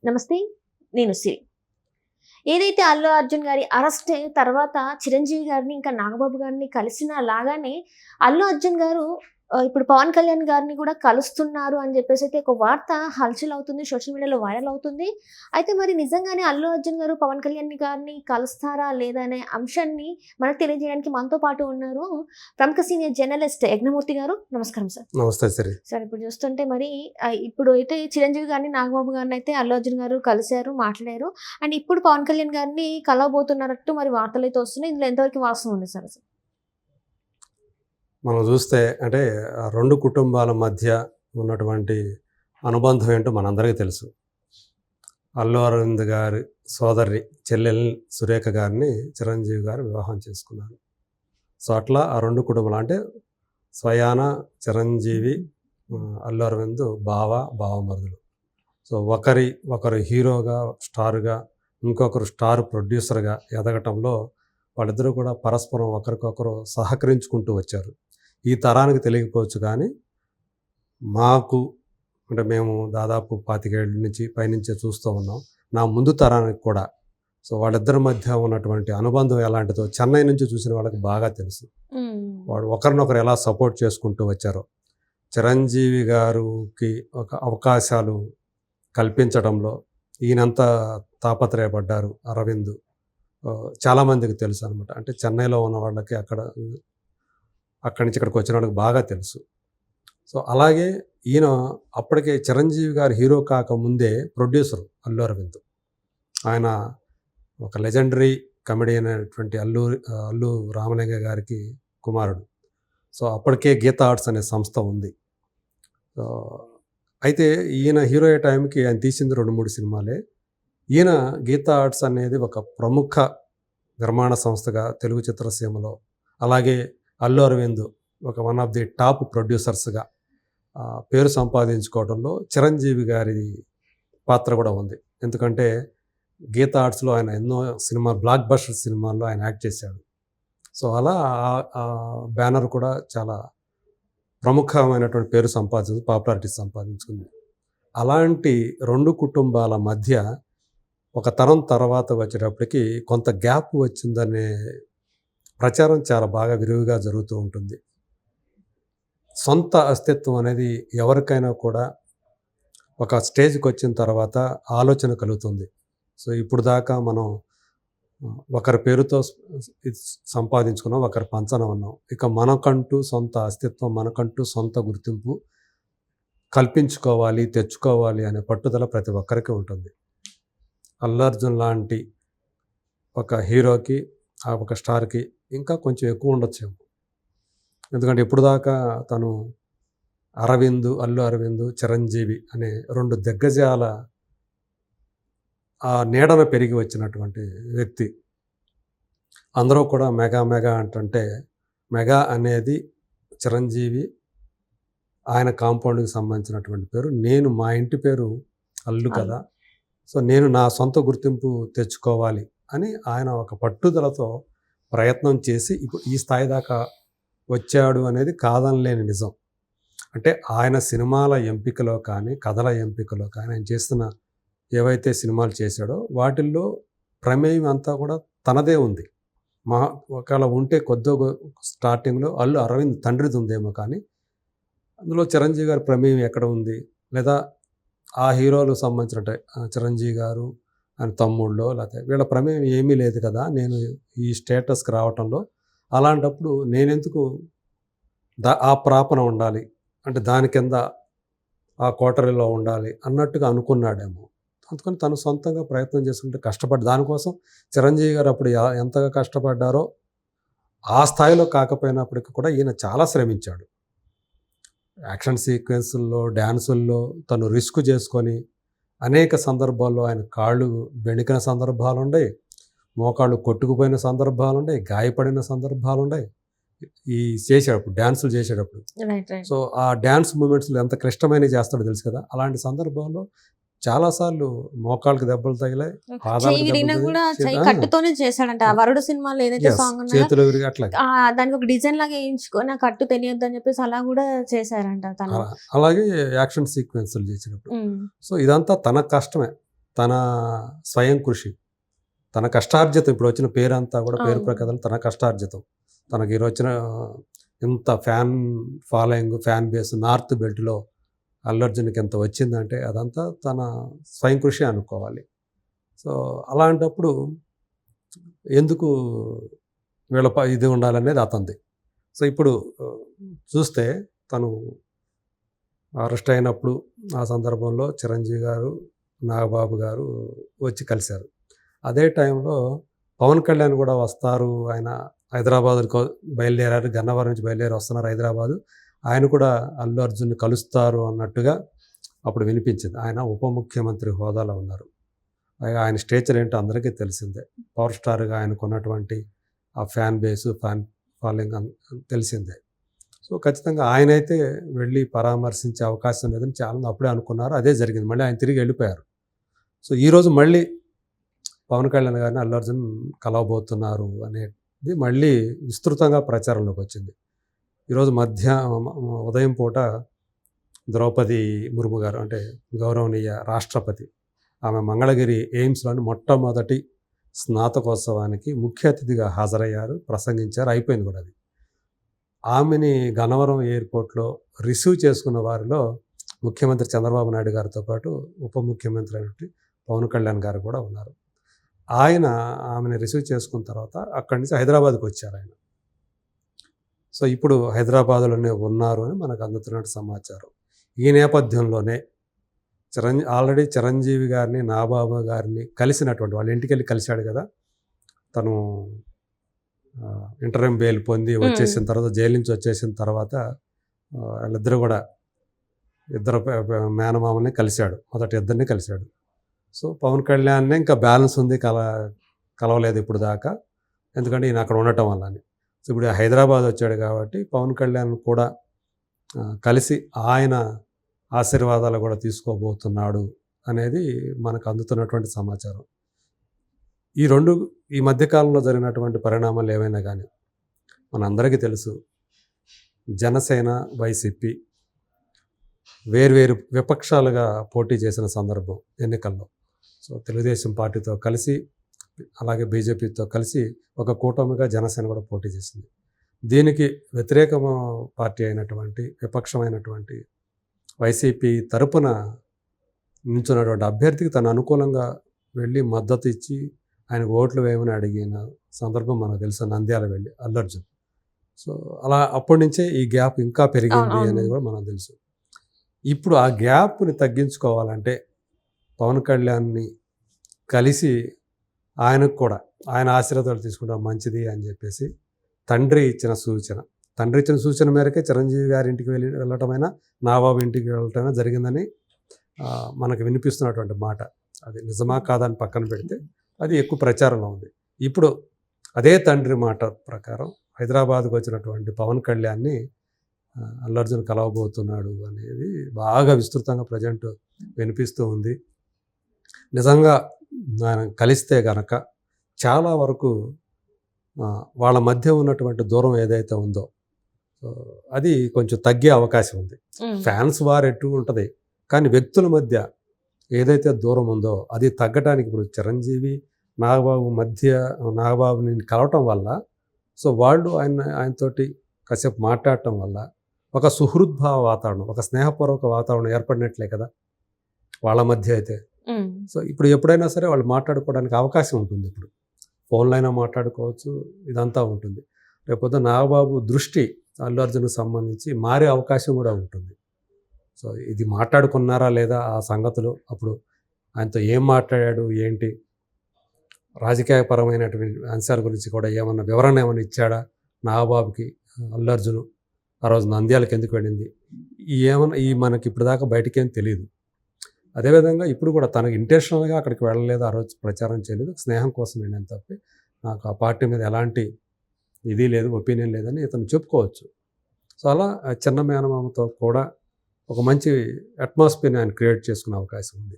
నమస్తే, నేను సిరి. ఏదైతే అల్లు అర్జున్ గారి అరెస్ట్ తర్వాత చిరంజీవి గారిని ఇంకా నాగబాబు గారిని కలిసిన లాగానే అల్లు అర్జున్ గారు ఇప్పుడు పవన్ కళ్యాణ్ గారిని కూడా కలుస్తున్నారు అని చెప్పేసి అయితే ఒక వార్త హల్చల్ అవుతుంది, సోషల్ మీడియాలో వైరల్ అవుతుంది. అయితే మరి నిజంగానే అల్లు అర్జున్ గారు పవన్ కళ్యాణ్ గారిని కలుస్తారా లేదా అనే అంశాన్ని మనకు తెలియజేయడానికి మనతో పాటు ఉన్నారు ప్రముఖ సీనియర్ జర్నలిస్ట్ యజ్ఞమూర్తి గారు. నమస్కారం సార్. నమస్తే సరే సార్, ఇప్పుడు చూస్తుంటే మరి ఇప్పుడు అయితే చిరంజీవి గారిని నాగబాబు గారిని అయితే అల్లు అర్జున్ గారు కలిశారు, మాట్లాడారు. అండ్ ఇప్పుడు పవన్ కళ్యాణ్ గారిని కలవబోతున్నట్టు మరి వార్తలు అయితే వస్తున్నాయి. ఇందులో ఎంతవరకు వాస్తవం ఉంది సార్? మనం చూస్తే అంటే ఆ రెండు కుటుంబాల మధ్య ఉన్నటువంటి అనుబంధం ఏంటో మనందరికీ తెలుసు. అల్లు అరవింద్ గారి సోదరి చెల్లెల్ని సురేఖ గారిని చిరంజీవి గారు వివాహం చేసుకున్నారు. సో అట్లా ఆ రెండు కుటుంబాలు అంటే స్వయాన చిరంజీవి, అల్లు అరవింద్ బావమరుదులు. సో ఒకరు హీరోగా స్టార్గా, ఇంకొకరు స్టార్ ప్రొడ్యూసర్గా ఎదగటంలో వాళ్ళిద్దరూ కూడా పరస్పరం ఒకరికొకరు సహకరించుకుంటూ వచ్చారు. ఈ తరానికి తెలియకపోవచ్చు కానీ మాకు అంటే మేము దాదాపు 25 ఏళ్ళ నుంచి పైనుంచే చూస్తూ ఉన్నాం. నా ముందు తరానికి కూడా సో వాళ్ళిద్దరి మధ్య ఉన్నటువంటి అనుబంధం ఎలాంటిదో చెన్నై నుంచి చూసిన వాళ్ళకి బాగా తెలుసు. వాడు ఒకరినొకరు ఎలా సపోర్ట్ చేసుకుంటూ వచ్చారో. చిరంజీవి గారికి ఒక అవకాశాలు కల్పించడంలో ఈయనంత తాపత్రయపడ్డారు అరవింద్ చాలామందికి తెలుసు అనమాట. అంటే చెన్నైలో ఉన్న వాళ్ళకి అక్కడి నుంచి ఇక్కడికి వచ్చిన వాళ్ళకి బాగా తెలుసు. సో అలాగే ఈయన అప్పటికే చిరంజీవి గారు హీరో కాకముందే ప్రొడ్యూసర్ అల్లు అరవింద్. ఆయన ఒక లెజెండరీ కమెడియన్ అయినటువంటి అల్లు రామలింగ గారికి కుమారుడు. సో అప్పటికే గీతా ఆర్ట్స్ అనే సంస్థ ఉంది. సో అయితే ఈయన హీరో అయ్యే టైంకి ఆయన తీసింది 2-3 సినిమాలే. ఈయన గీతా ఆర్ట్స్ అనేది ఒక ప్రముఖ నిర్మాణ సంస్థగా తెలుగు చిత్రసీమలో, అలాగే అల్లు అరవింద్ ఒక వన్ ఆఫ్ ది టాప్ ప్రొడ్యూసర్స్గా పేరు సంపాదించుకోవడంలో చిరంజీవి గారి పాత్ర కూడా ఉంది. ఎందుకంటే గీతా ఆర్ట్స్లో ఆయన ఎన్నో బ్లాక్ బస్టర్ సినిమాల్లో ఆయన యాక్ట్ చేశాడు. సో అలా ఆ బ్యానర్ కూడా చాలా ప్రముఖమైనటువంటి పేరు పాపులారిటీ సంపాదించుకుంది. అలాంటి రెండు కుటుంబాల మధ్య ఒక తరం తర్వాత వచ్చేటప్పటికి కొంత గ్యాప్ వచ్చిందనే ప్రచారం చాలా బాగా విరివిగా జరుగుతూ ఉంటుంది. సొంత అస్తిత్వం అనేది ఎవరికైనా కూడా ఒక స్టేజ్కి వచ్చిన తర్వాత ఆలోచన కలుగుతుంది. సో ఇప్పుడు దాకా మనం ఒకరి పేరుతో సంపాదించుకున్నాం, ఒకరి పంచన ఉన్నాం. ఇక మనకంటూ సొంత అస్తిత్వం, మనకంటూ సొంత గుర్తింపు కల్పించుకోవాలి, తెచ్చుకోవాలి అనే పట్టుదల ప్రతి ఒక్కరికి ఉంటుంది. అల్లు అర్జున్ లాంటి ఒక హీరోకి, ఒక స్టార్కి ఇంకా కొంచెం ఎక్కువ ఉండొచ్చు. ఎందుకంటే ఇప్పుడు దాకా తను అల్లు అరవింద్, చిరంజీవి అనే రెండు దిగ్గజాల ఆ నీడన పెరిగి వచ్చినటువంటి వ్యక్తి. అందరూ కూడా మెగా అంటుంటే మెగా అనేది చిరంజీవి ఆయన కాంపౌండ్కి సంబంధించినటువంటి పేరు. మా ఇంటి పేరు అల్లు కదా, సో నేను నా సొంత గుర్తింపు తెచ్చుకోవాలి అని ఆయన ఒక పట్టుదలతో ప్రయత్నం చేసి ఇప్పుడు ఈ స్థాయి దాకా వచ్చాడు అనేది కాదనలేని నిజం. అంటే ఆయన సినిమాల ఎంపికలో కానీ, కథల ఎంపికలో కానీ, ఆయన చేస్తున్న ఏవైతే సినిమాలు చేశాడో వాటిల్లో ప్రమేయం అంతా కూడా తనదే ఉంది. ఒకవేళ ఉంటే కొద్దిగా స్టార్టింగ్లో అల్లు అరవింద్ తండ్రిది ఉందేమో కానీ అందులో చిరంజీవి గారి ప్రమేయం ఎక్కడ ఉంది? లేదా ఆ హీరోలకు సంబంధించిన చిరంజీవి గారు ఆయన తమ్ముళ్ళో లేకపోతే వీళ్ళ ప్రమేయం ఏమీ లేదు కదా నేను ఈ స్టేటస్కి రావటంలో. అలాంటప్పుడు నేనెందుకు ఆ ప్రాపణ ఉండాలి, అంటే దాని కింద ఆ కోటరీలో ఉండాలి అన్నట్టుగా అనుకున్నాడేమో. అందుకని తను సొంతంగా ప్రయత్నం చేసుకుంటే కష్టపడి దానికోసం చిరంజీవి గారు అప్పుడు ఎంతగా కష్టపడ్డారో ఆ స్థాయిలో కాకపోయినప్పటికీ కూడా ఈయన చాలా శ్రమించాడు. యాక్షన్ సీక్వెన్సుల్లో, డ్యాన్సుల్లో తను రిస్క్ చేసుకొని అనేక సందర్భాల్లో ఆయన కాళ్ళు బెణికిన సందర్భాలు ఉన్నాయి, మోకాళ్ళు కొట్టుకుపోయిన సందర్భాలు ఉన్నాయి, గాయపడిన సందర్భాలు ఉన్నాయి. చేసేటప్పుడు డ్యాన్సులు చేసేటప్పుడు సో ఆ డ్యాన్స్ మూమెంట్స్లో ఎంత క్లిష్టమైన చేస్తాడో తెలుసు కదా. అలాంటి సందర్భాల్లో చాలాసార్లు మోకాళ్ళకి దెబ్బలు తగిలాయి, కట్టుతోనే చేశాడంట. వరుడు సినిమాలో ఏదైతే సాంగ్ చేతులు విరిగి అట్లా దానికి ఒక డిజైన్ లాగా వేయించుకొని కట్టు తెలియద్దు అని చెప్పేసి అలా కూడా చేశారంట తను. అలాగే యాక్షన్ సీక్వెన్స్లు చేసినప్పుడు సో ఇదంతా తన కష్టమే. తన స్వయం కృషి, తన కష్టార్జితం, ఇప్పుడు వచ్చిన పేరంతా కూడా పేరు అవును. ప్రకథలు తన కష్టార్జితం. తనకి ఈరోజు వచ్చిన ఇంత fan following, fan base north బెల్ట్లో అల్లు అర్జున్కి ఎంత వచ్చిందంటే అదంతా తన స్వయం కృషి అనుకోవాలి. సో అలాంటప్పుడు ఎందుకు వీళ్ళ ఇది ఉండాలనేది అతనిది. సో ఇప్పుడు చూస్తే తను అరెస్ట్ అయినప్పుడు ఆ సందర్భంలో చిరంజీవి గారు, నాగబాబు గారు వచ్చి కలిశారు. అదే టైంలో పవన్ కళ్యాణ్ కూడా వస్తారు, ఆయన హైదరాబాద్కు బయలుదేరారు, గన్నవరం నుంచి బయలుదేరి వస్తున్నారు హైదరాబాదు, ఆయన కూడా అల్లు అర్జున్ని కలుస్తారు అన్నట్టుగా అప్పుడు వినిపించింది. ఆయన ఉప ముఖ్యమంత్రి హోదాలో ఉన్నారు. ఆయన స్టేచర్ ఏంటో అందరికీ తెలిసిందే. పవర్ స్టార్గా ఆయనకు ఉన్నటువంటి ఆ ఫ్యాన్ బేసు, ఫ్యాన్ ఫాలోయింగ్ తెలిసిందే. సో ఖచ్చితంగా ఆయనైతే వెళ్ళి పరామర్శించే అవకాశం లేదని చాలామంది అప్పుడే అనుకున్నారు. అదే జరిగింది. మళ్ళీ ఆయన తిరిగి వెళ్ళిపోయారు. సో ఈరోజు మళ్ళీ పవన్ కళ్యాణ్ గారిని అల్లు అర్జున్ కలవబోతున్నారు అనేది మళ్ళీ విస్తృతంగా ప్రచారంలోకి వచ్చింది. ఈరోజు ఉదయం పూట ద్రౌపది ముర్ము గారు, అంటే గౌరవనీయ రాష్ట్రపతి, ఆమె మంగళగిరి ఎయిమ్స్లోని మొట్టమొదటి స్నాతకోత్సవానికి ముఖ్య అతిథిగా హాజరయ్యారు, ప్రసంగించారు, అయిపోయింది కూడా అది. ఆమెని గన్నవరం ఎయిర్పోర్ట్లో రిసీవ్ చేసుకున్న వారిలో ముఖ్యమంత్రి చంద్రబాబు నాయుడు గారితో పాటు ఉప ముఖ్యమంత్రి అయినటువంటి పవన్ కళ్యాణ్ గారు కూడా ఉన్నారు. ఆయన ఆమెను రిసీవ్ చేసుకున్న తర్వాత అక్కడి నుంచి హైదరాబాద్కి వచ్చారు ఆయన. సో ఇప్పుడు హైదరాబాద్లోనే ఉన్నారు అని మనకు అందుతున్నట్టు సమాచారం. ఈ నేపథ్యంలోనే ఆల్రెడీ చిరంజీవి గారిని, నాగబాబు గారిని కలిసినటువంటి, వాళ్ళ ఇంటికి వెళ్ళి కలిశాడు కదా తను. ఇంటర్వ్యూ బెయిల్ పొంది వచ్చేసిన తర్వాత, జైలు నుంచి వచ్చేసిన తర్వాత వాళ్ళిద్దరు కూడా ఇద్దరు మేనమామల్ని కలిశాడు, మొదటి ఇద్దరిని కలిశాడు. సో పవన్ కళ్యాణ్నే ఇంకా బ్యాలెన్స్ ఉంది, కలవలేదు ఇప్పుడు దాకా, ఎందుకంటే ఈయన అక్కడ ఉండటం వల్ల అని. సో ఇప్పుడు హైదరాబాద్ వచ్చాడు కాబట్టి పవన్ కళ్యాణ్ కూడా కలిసి ఆయన ఆశీర్వాదాలు కూడా తీసుకోబోతున్నాడు అనేది మనకు అందుతున్నటువంటి సమాచారం. ఈ మధ్యకాలంలో జరిగినటువంటి పరిణామాలు ఏవైనా కానీ మనందరికీ తెలుసు, జనసేన, వైసీపీ వేర్వేరు విపక్షాలుగా పోటీ చేసిన సందర్భం ఎన్నికల్లో. సో తెలుగుదేశం పార్టీతో కలిసి, అలాగే బీజేపీతో కలిసి ఒక కూటమిగా జనసేన కూడా పోటీ చేసింది. దీనికి వ్యతిరేక పార్టీ అయినటువంటి, విపక్షమైనటువంటి వైసీపీ తరపున నిల్చున్నటువంటి అభ్యర్థికి తను అనుకూలంగా వెళ్ళి మద్దతు ఇచ్చి ఆయనకు ఓట్లు వేయమని అడిగిన సందర్భం మనకు తెలుసు, నంద్యాల వెళ్ళి అల్లు అర్జున్. సో అలా అప్పటి నుంచే ఈ గ్యాప్ ఇంకా పెరిగింది అనేది కూడా మనకు తెలుసు. ఇప్పుడు ఆ గ్యాప్ని తగ్గించుకోవాలంటే పవన్ కళ్యాణ్ని కలిసి ఆయనకు కూడా ఆయన ఆశీర్వాదాలు తీసుకుంటాం మంచిది అని చెప్పేసి తండ్రి ఇచ్చిన సూచన మేరకే చిరంజీవి గారి ఇంటికి వెళ్ళటమైనా, నాగబాబు ఇంటికి వెళ్ళటమైనా జరిగిందని మనకు వినిపిస్తున్నటువంటి మాట. అది నిజమా కాదని పక్కన పెడితే అది ఎక్కువ ప్రచారంలో ఉంది. ఇప్పుడు అదే తండ్రి మాట ప్రకారం హైదరాబాద్కు వచ్చినటువంటి పవన్ కళ్యాణ్ని అల్లు అర్జున్ కలవబోతున్నాడు అనేది బాగా విస్తృతంగా ప్రజెంట్ వినిపిస్తూ ఉంది. నిజంగా ఆయన కలిస్తే కనుక చాలా వరకు వాళ్ళ మధ్య ఉన్నటువంటి దూరం ఏదైతే ఉందో అది కొంచెం తగ్గే అవకాశం ఉంది. ఫ్యాన్స్ వార్ ఎటు ఉంటుంది, కానీ వ్యక్తుల మధ్య ఏదైతే దూరం ఉందో అది తగ్గడానికి ఇప్పుడు చిరంజీవి, నాగబాబుని కలవటం వల్ల, సో వాళ్ళు ఆయనతోటి కాసేపు మాట్లాడటం వల్ల ఒక సుహృద్భావ వాతావరణం, ఒక స్నేహపూర్వక వాతావరణం ఏర్పడినట్లే కదా వాళ్ళ మధ్య అయితే. సో ఇప్పుడు ఎప్పుడైనా సరే వాళ్ళు మాట్లాడుకోవడానికి అవకాశం ఉంటుంది. ఇప్పుడు ఫోన్లో అయినా మాట్లాడుకోవచ్చు, ఇదంతా ఉంటుంది. రేపొద్దు నాగబాబు దృష్టి అల్లు అర్జున్కి సంబంధించి మారే అవకాశం కూడా ఉంటుంది. సో ఇది మాట్లాడుకున్నారా లేదా ఆ సంగతులు, అప్పుడు ఆయనతో ఏం మాట్లాడాడు, ఏంటి, రాజకీయపరమైనటువంటి అంశాల గురించి కూడా ఏమన్నా వివరణ ఏమైనా ఇచ్చాడా నాగబాబుకి అల్లు అర్జున్, ఆ రోజు నంద్యాలకు ఎందుకు వెళ్ళింది, మనకి ఇప్పుడు దాకా బయటకేం తెలియదు. అదేవిధంగా ఇప్పుడు కూడా తనకు ఇంటెన్షనల్గా అక్కడికి వెళ్ళలేదు, ఆ రోజు ప్రచారం చేయలేదు, స్నేహం కోసం వెళ్ళాను తప్పి నాకు ఆ పార్టీ మీద ఎలాంటి ఇది లేదు, ఒపీనియన్ లేదని ఇతను చెప్పుకోవచ్చు. సో అలా చిన్న మేనమామతో కూడా ఒక మంచి అట్మాస్ఫియర్ని ఆయన క్రియేట్ చేసుకునే అవకాశం ఉంది.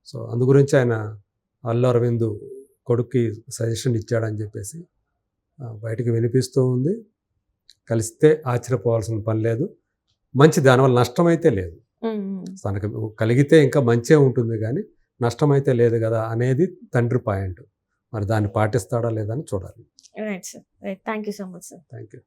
సో అందు గురించి ఆయన అల్లు అరవింద్ కొడుక్కి సజెషన్ ఇచ్చాడని చెప్పేసి బయటికి వినిపిస్తూ ఉంది. కలిస్తే ఆశ్చర్యపోవాల్సిన పని లేదు, మంచి దానివల్ల నష్టం అయితే లేదు. తనకు కలిగితే ఇంకా మంచిగా ఉంటుంది, కానీ నష్టమైతే లేదు కదా అనేది తండ్రి పాయింట్. మరి దాన్ని పాటిస్తాడా లేదని చూడాలి. Right sir. Right. Thank you so much sir. Thank you.